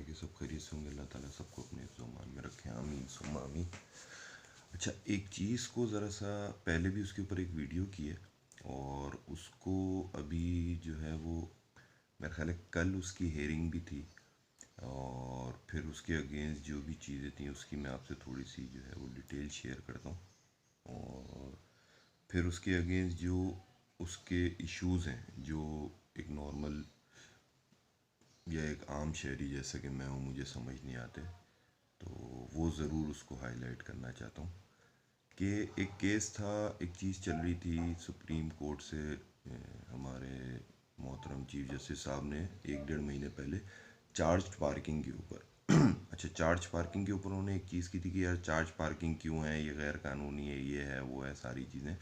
कि सब खैरियत से होंगे। अल्लाह ताला सबको अपने ज़ुमान में रखे, आमीन सुम्मा आमीन। अच्छा, एक चीज़ को ज़रा सा पहले भी उसके ऊपर एक वीडियो की है और उसको अभी जो है वो मेरा ख्याल है कल उसकी हेयरिंग भी थी और फिर उसके अगेंस्ट जो भी चीज़ें थी उसकी मैं आपसे थोड़ी सी जो है वो डिटेल शेयर करता हूँ। और फिर उसके अगेंस्ट जो उसके इश्यूज़ हैं जो एक नॉर्मल या एक आम शहरी जैसा कि मैं हूँ मुझे समझ नहीं आते, तो वो ज़रूर उसको हाईलाइट करना चाहता हूँ कि एक केस था, एक चीज़ चल रही थी सुप्रीम कोर्ट से। हमारे मोहतरम चीफ जस्टिस साहब ने 1-1.5 महीने पहले चार्ज पार्किंग के ऊपर अच्छा, चार्ज पार्किंग के ऊपर उन्होंने एक चीज़ की थी कि यार चार्ज पार्किंग क्यों है, ये गैर कानूनी है, ये है वो है सारी चीज़ें।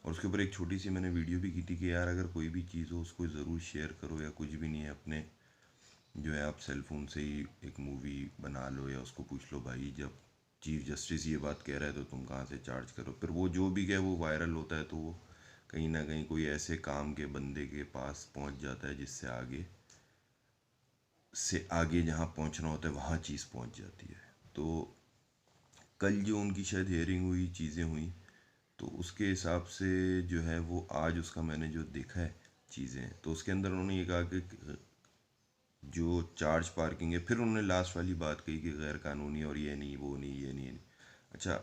और उसके ऊपर एक छोटी सी मैंने वीडियो भी की थी कि यार अगर कोई भी चीज़ हो उसको ज़रूर शेयर करो, या कुछ भी नहीं है अपने जो है आप सेल फोन से ही एक मूवी बना लो या उसको पूछ लो भाई जब चीफ जस्टिस ये बात कह रहा है तो तुम कहाँ से चार्ज करो। फिर वो जो भी कहे वो वायरल होता है तो वो कहीं ना कहीं कोई ऐसे काम के बंदे के पास पहुंच जाता है जिससे आगे से आगे जहाँ पहुंचना होता है वहाँ चीज़ पहुंच जाती है। तो कल जो उनकी शायद हेयरिंग हुई, चीज़ें हुई, तो उसके हिसाब से जो है वो आज उसका मैंने जो देखा है चीज़ें, तो उसके अंदर उन्होंने ये कहा कि जो चार्ज पार्किंग है, फिर उन्होंने लास्ट वाली बात कही कि गैर कानूनी और ये नहीं वो नहीं ये नहीं, ये नहीं। अच्छा,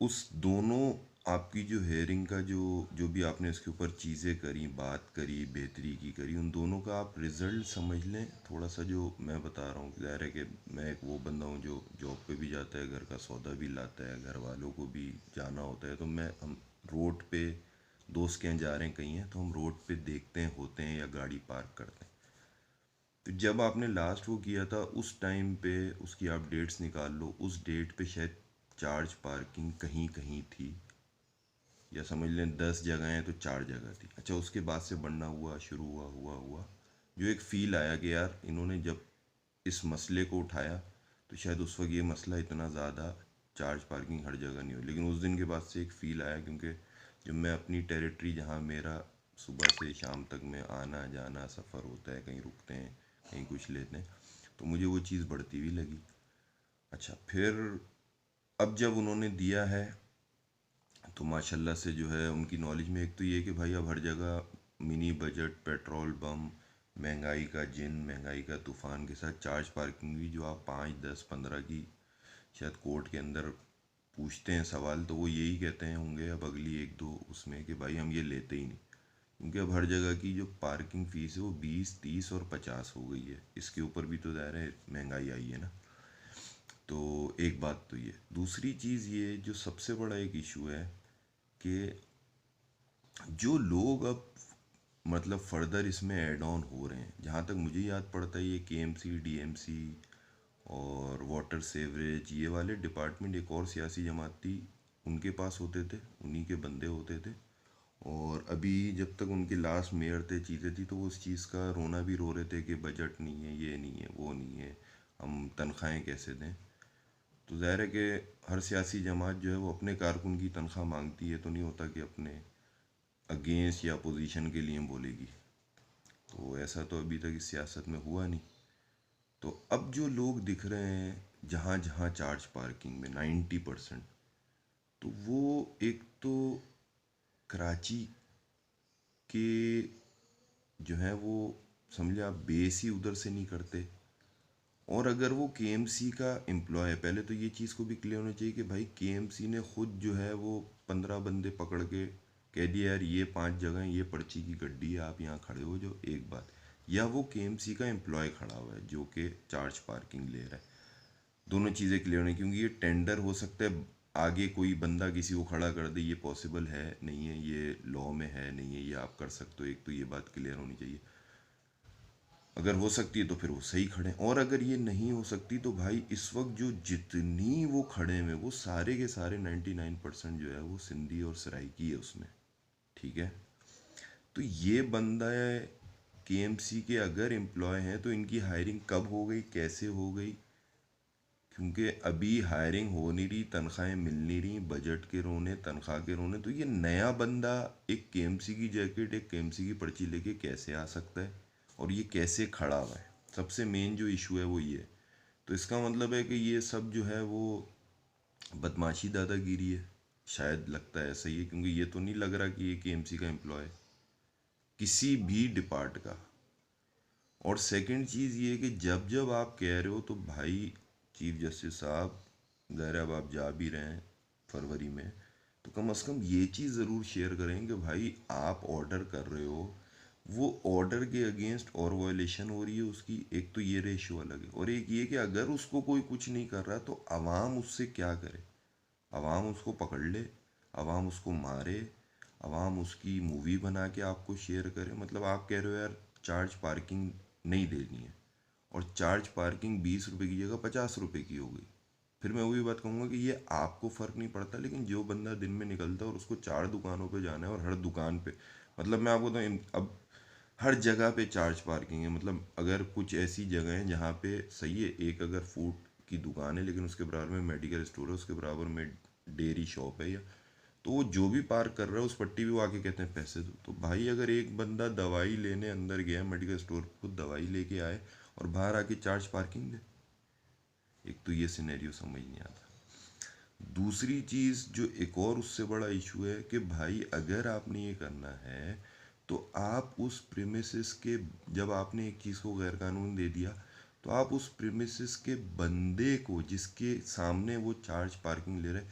उस दोनों आपकी जो हेयरिंग का जो जो भी आपने इसके ऊपर चीज़ें करी, बात करी, बेहतरी की करी, उन दोनों का आप रिज़ल्ट समझ लें थोड़ा सा। जो मैं बता रहा हूँ ज़ाहिर है कि मैं एक वो बंदा हूँ जो जॉब पे भी जाता है, घर का सौदा भी लाता है, घर वालों को भी जाना होता है, तो हम रोड पे दोस्त के यहाँ जा रहे हैं कहीं हैं तो हम रोड पे देखते हैं होते हैं या गाड़ी पार्क करते हैं। तो जब आपने लास्ट वो किया था उस टाइम पे उसकी आप डेट्स निकाल लो, उस डेट पे शायद चार्ज पार्किंग कहीं कहीं थी, या समझ लें 10 जगह हैं तो 4 जगह थी। अच्छा, उसके बाद से बढ़ना हुआ, शुरू हुआ हुआ हुआ, जो एक फ़ील आया कि यार इन्होंने जब इस मसले को उठाया तो शायद उस वक्त ये मसला इतना ज़्यादा चार्ज पार्किंग हर जगह नहीं हो, लेकिन उस दिन के बाद से एक फ़ील आया क्योंकि जब मैं अपनी टेरिटरी जहाँ मेरा सुबह से शाम तक में आना जाना सफ़र होता है, कहीं रुकते हैं कहीं कुछ लेते हैं, तो मुझे वो चीज़ बढ़ती भी लगी। अच्छा, फिर अब जब उन्होंने दिया है तो माशाल्लाह से जो है उनकी नॉलेज में एक तो ये कि भाई अब हर जगह मिनी बजट पेट्रोल बम, महंगाई का जिन, महंगाई का तूफ़ान के साथ चार्ज पार्किंग भी जो आप 5, 10, 15 की शायद कोर्ट के अंदर पूछते हैं सवाल, तो वो यही कहते हैं होंगे अब अगली 1-2 उसमें कि भाई हम ये लेते ही नहीं, क्योंकि अब हर जगह की जो पार्किंग फ़ीस है वो 20, 30 और 50 हो गई है। इसके ऊपर भी तो ज़ाहिर है महंगाई आई है ना। तो एक बात तो ये, दूसरी चीज़ ये जो सबसे बड़ा एक इशू है कि जो लोग अब मतलब फर्दर इसमें ऐड ऑन हो रहे हैं, जहाँ तक मुझे याद पड़ता है ये केएमसी, डीएमसी और वाटर सेवरेज ये वाले डिपार्टमेंट एक और सियासी जमात थी उनके पास होते थे, उन्हीं के बंदे होते थे। और अभी जब तक उनके लास्ट मेयर थे, चीज़ें थी, तो वो उस चीज़ का रोना भी रो रहे थे कि बजट नहीं है, ये नहीं है वो नहीं है, हम तनख्वाहें कैसे दें। तो ज़ाहिर है कि हर सियासी जमात जो है वो अपने कारकुन की तनख्वाह मांगती है, तो नहीं होता कि अपने अगेंस्ट या अपोजिशन के लिए बोलेगी। तो ऐसा तो अभी तक इस सियासत में हुआ नहीं। तो अब जो लोग दिख रहे हैं जहाँ जहाँ चार्ज पार्किंग में 90%, तो वो एक तो कराची के जो है वो समझे आप बेस ही उधर से नहीं करते। और अगर वो केएमसी का एम्प्लॉय है, पहले तो ये चीज़ को भी क्लियर होना चाहिए कि भाई केएमसी ने खुद जो है वो 15 बंदे पकड़ के कह दिया यार ये 5 जगह ये पर्ची की गड्डी है, आप यहाँ खड़े हो जो, एक बात, या वो केएमसी का एम्प्लॉय खड़ा हुआ है जो कि चार्ज पार्किंग ले रहा है। दोनों चीज़ें क्लियर होनी, क्योंकि ये टेंडर हो सकता है आगे कोई बंदा किसी को खड़ा कर दे, ये पॉसिबल है नहीं है, ये लॉ में है नहीं है, ये आप कर सकते हो, एक तो ये बात क्लियर होनी चाहिए। अगर हो सकती है तो फिर वो सही खड़े, और अगर ये नहीं हो सकती तो भाई इस वक्त जो जितनी वो खड़े हैं वो सारे के सारे 99% जो है वो सिंधी और सराइकी है उसमें। ठीक है, तो ये बंदा है केएमसी के अगर एम्प्लॉय हैं तो इनकी हायरिंग कब हो गई, कैसे हो गई, क्योंकि अभी हायरिंग हो नहीं रही, तनख्वाहें मिल नहीं रही, बजट के रोने तनख्वाह के रोने, तो ये नया बंदा एक केएमसी की जैकेट एक केएमसी की पर्ची लेके कैसे आ सकता है और ये कैसे खड़ा हुआ है। सबसे मेन जो इशू है वो ये है। तो इसका मतलब है कि ये सब जो है वो बदमाशी दादागिरी है, शायद लगता है ऐसा ही है, क्योंकि ये तो नहीं लग रहा कि ये केएमसी का एम्प्लॉय है किसी भी डिपार्ट का। और सेकंड चीज़ ये है कि जब जब आप कह रहे हो तो भाई चीफ जस्टिस साहब, ज़ाहिर है अब आप जा भी रहे हैं फरवरी में, तो कम से कम ये चीज़ ज़रूर शेयर करें कि भाई आप ऑर्डर कर रहे हो, वो ऑर्डर के अगेंस्ट और वायलेशन हो रही है उसकी, एक तो ये रेशियो अलग है, और एक ये कि अगर उसको कोई कुछ नहीं कर रहा तो आवाम उससे क्या करे। आवाम उसको पकड़ ले, आवाम उसको मारे, आवाम उसकी मूवी बना के आपको शेयर करे। मतलब आप कह रहे हो यार चार्ज पार्किंग नहीं देनी है, और चार्ज पार्किंग 20 रुपये की जगह 50 रुपये की हो गई। फिर मैं वही बात कहूँगा कि ये आपको फ़र्क नहीं पड़ता, लेकिन जो बंदा दिन में निकलता है और उसको 4 दुकानों पे जाना है, और हर दुकान पे, मतलब मैं आपको बताऊँ अब हर जगह पे चार्ज पार्किंग है। मतलब अगर कुछ ऐसी जगह हैं जहाँ पे सही है, एक अगर फूड की दुकान है लेकिन उसके बराबर में मेडिकल स्टोर है, उसके बराबर में डेयरी शॉप है, या तो वो जो भी पार्क कर रहा है उस पट्टी भी वो आके कहते हैं पैसे दो। तो भाई अगर एक बंदा दवाई लेने अंदर गया मेडिकल स्टोर, खुद दवाई लेके आए और बाहर आके चार्ज पार्किंग दे, एक तो ये सिनेरियो समझ नहीं आता। दूसरी चीज़ जो एक और उससे बड़ा इशू है कि भाई अगर आपने ये करना है तो आप उस प्रीमिसेस के, जब आपने एक चीज़ को गैर कानून दे दिया, तो आप उस प्रीमिसेस के बंदे को जिसके सामने वो चार्ज पार्किंग ले रहे,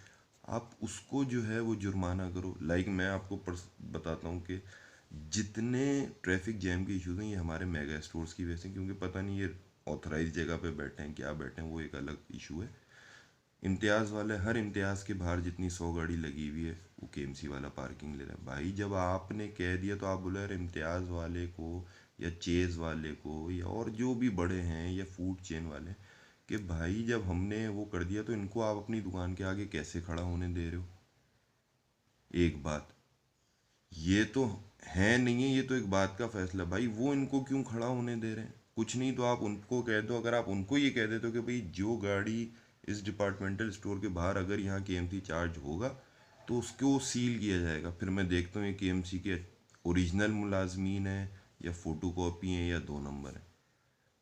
आप उसको जो है वो जुर्माना करो। लाइक मैं आपको बताता हूँ कि जितने ट्रैफिक जैम के इश्यूज हैं ये हमारे मेगा स्टोर्स की वजह से, क्योंकि पता नहीं ये ऑथराइज जगह पे बैठे हैं क्या बैठे हैं, वो एक अलग इशू है। इम्तियाज़ वाले हर इम्तियाज़ के बाहर जितनी 100 गाड़ी लगी हुई है वो केएमसी वाला पार्किंग ले रहा है। भाई जब आपने कह दिया तो आप बोले यार इम्तियाज़ वाले को या चेज़ वाले को या और जो भी बड़े हैं या फूड चेन वाले, कि भाई जब हमने वो कर दिया तो इनको आप अपनी दुकान के आगे कैसे खड़ा होने दे रहे हो। एक बात ये तो है नहीं है, ये तो एक बात का फैसला, भाई वो इनको क्यों खड़ा होने दे रहे हैं। कुछ नहीं तो आप उनको कह दो, अगर आप उनको ये कह देते हो कि भाई जो गाड़ी इस डिपार्टमेंटल स्टोर के बाहर अगर यहाँ केएमसी चार्ज होगा तो उसको सील किया जाएगा, फिर मैं देखता हूँ ये केएमसी के ओरिजिनल मुलाजमीन है या फ़ोटो कॉपी हैं या 2 नंबर है।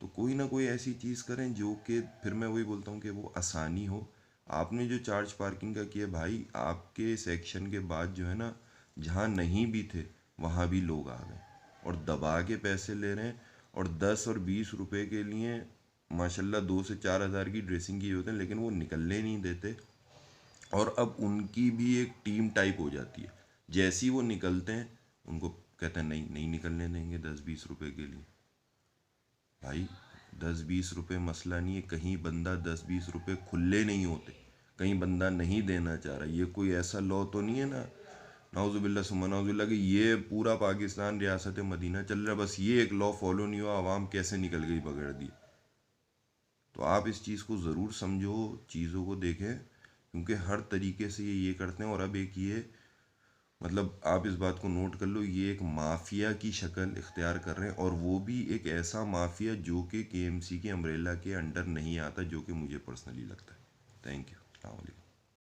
तो कोई ना कोई ऐसी चीज़ करें जो कि फिर मैं वही बोलता हूँ कि वो आसानी हो। आपने जो चार्ज पार्किंग का किया भाई, आपके सेक्शन के बाद जो है ना, जहाँ नहीं भी थे वहाँ भी लोग आ गए और दबा के पैसे ले रहे हैं, और 10 और 20 रुपए के लिए माशाल्लाह 2 से 4 हज़ार की ड्रेसिंग की होते हैं, लेकिन वो निकलने नहीं देते। और अब उनकी भी एक टीम टाइप हो जाती है, जैसे ही वो निकलते हैं उनको कहते हैं नहीं नहीं निकलने देंगे 10-20 रुपए के लिए। भाई 10-20 रुपए मसला नहीं है, कहीं बंदा 10-20 रुपए खुले नहीं होते, कहीं बंदा नहीं देना चाह रहा, ये कोई ऐसा लॉ तो नहीं है ना, नाउजुबिल्ला सुम्मा नाउजुबिल्ला, कि ये पूरा पाकिस्तान रियासत मदीना चल रहा है, बस ये एक लॉ फॉलो नहीं हुआ, आवाम कैसे निकल गई पकड़ दी। तो आप इस चीज़ को ज़रूर समझो, चीज़ों को देखें, क्योंकि हर तरीके से ये करते हैं। और अब एक ये, मतलब आप इस बात को नोट कर लो, ये एक माफिया की शक्ल इख्तियार कर रहे हैं, और वो भी एक ऐसा माफिया जो कि केएमसी के अम्ब्रेला के अंडर नहीं आता, जो कि मुझे पर्सनली लगता है। Thank you. अस्सलाम वालेकुम।